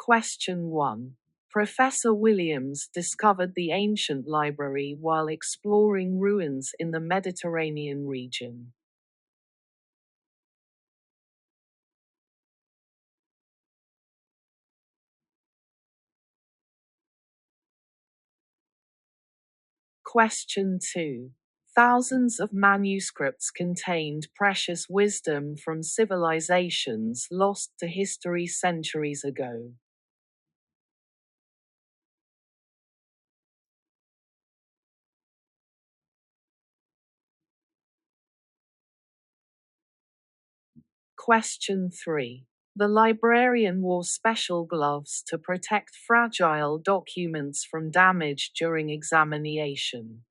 Question 1. Professor Williams discovered the ancient library while exploring ruins in the Mediterranean region. Question 2. Thousands of manuscripts contained precious wisdom from civilizations lost to history centuries ago. Question 3. The librarian wore special gloves to protect fragile documents from damage during examination.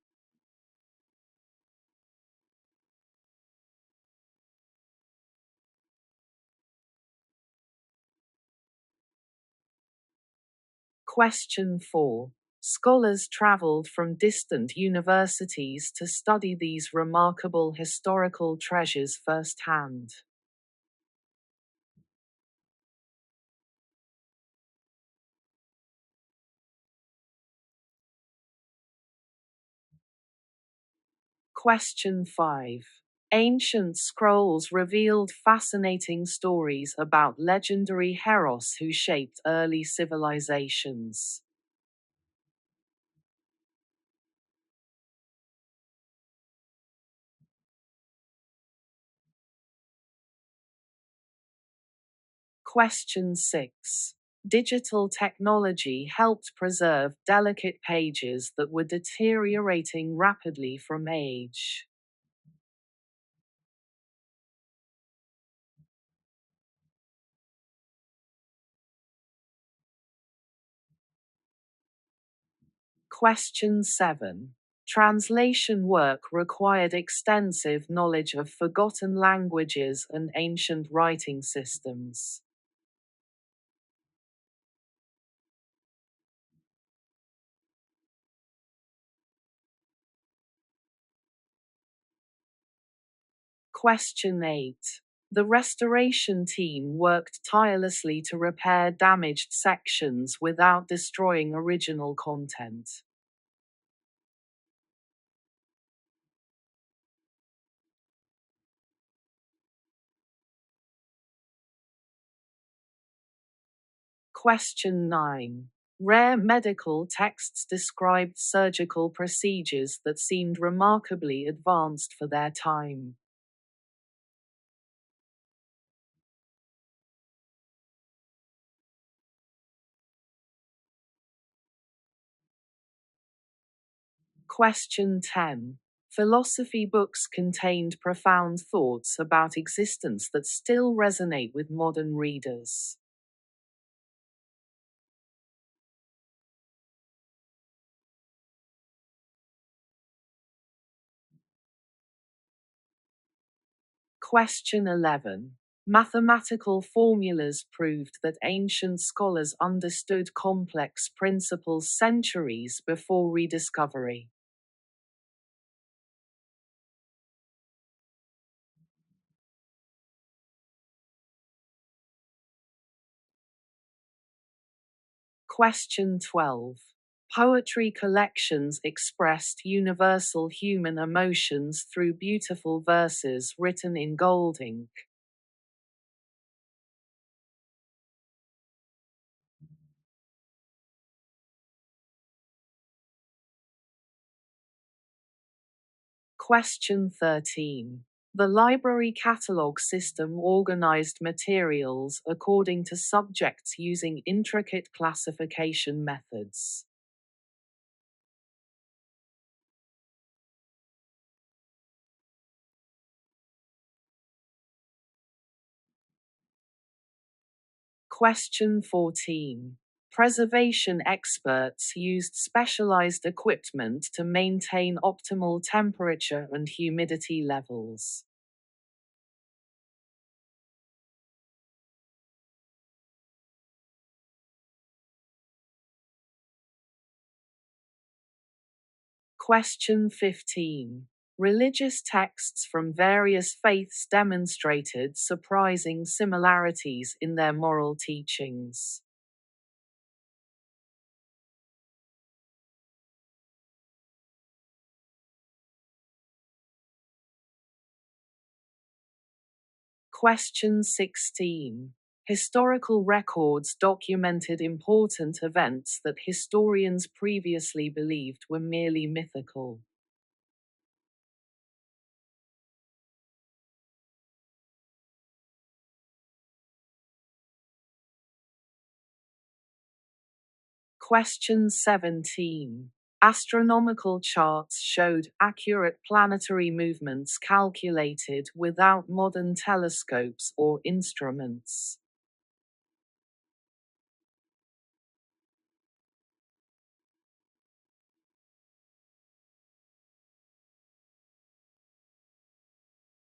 Question 4. Scholars traveled from distant universities to study these remarkable historical treasures firsthand. Question 5. Ancient scrolls revealed fascinating stories about legendary heroes who shaped early civilizations. Question 6. Digital technology helped preserve delicate pages that were deteriorating rapidly from age. Question 7. Translation work required extensive knowledge of forgotten languages and ancient writing systems. Question 8. The restoration team worked tirelessly to repair damaged sections without destroying original content. Question 9. Rare medical texts described surgical procedures that seemed remarkably advanced for their time. Question 10. Philosophy books contained profound thoughts about existence that still resonate with modern readers. Question 11. Mathematical formulas proved that ancient scholars understood complex principles centuries before rediscovery. Question 12. Poetry collections expressed universal human emotions through beautiful verses written in gold ink. Question 13. The library catalog system organized materials according to subjects using intricate classification methods. Question 14. Preservation experts used specialized equipment to maintain optimal temperature and humidity levels. Question 15. Religious texts from various faiths demonstrated surprising similarities in their moral teachings. Question 16. Historical records documented important events that historians previously believed were merely mythical. Question 17. Astronomical charts showed accurate planetary movements calculated without modern telescopes or instruments.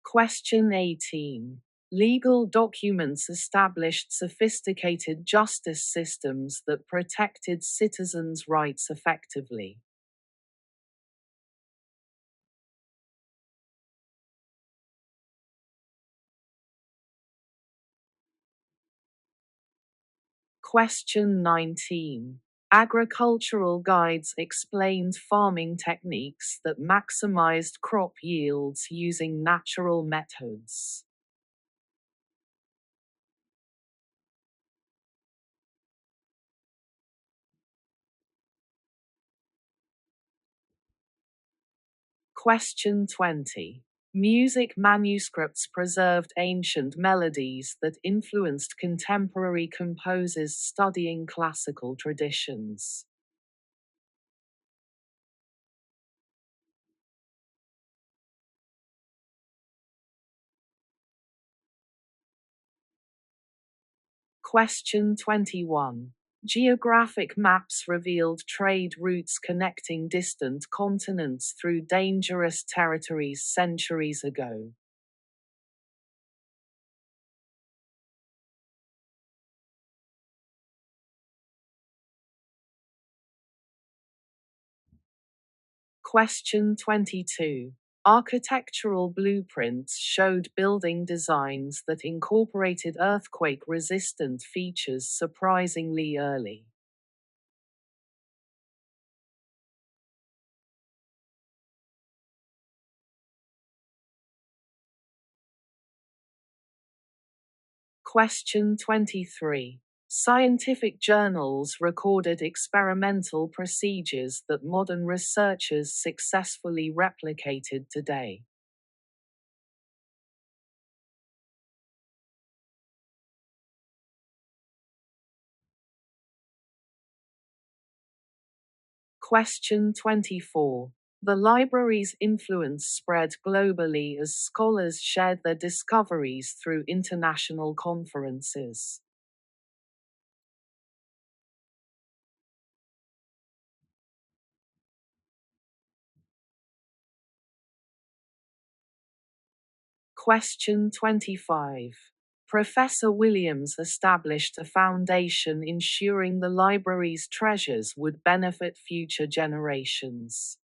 Question 18. Legal documents established sophisticated justice systems that protected citizens' rights effectively. Question 19. Agricultural guides explained farming techniques that maximized crop yields using natural methods. Question 20. Music manuscripts preserved ancient melodies that influenced contemporary composers studying classical traditions. Question 21. Geographic maps revealed trade routes connecting distant continents through dangerous territories centuries ago. Question 22. Architectural blueprints showed building designs that incorporated earthquake-resistant features surprisingly early. Question 23. Scientific journals recorded experimental procedures that modern researchers successfully replicated today. Question 24. The library's influence spread globally as scholars shared their discoveries through international conferences. Question 25. Professor Williams established a foundation ensuring the library's treasures would benefit future generations.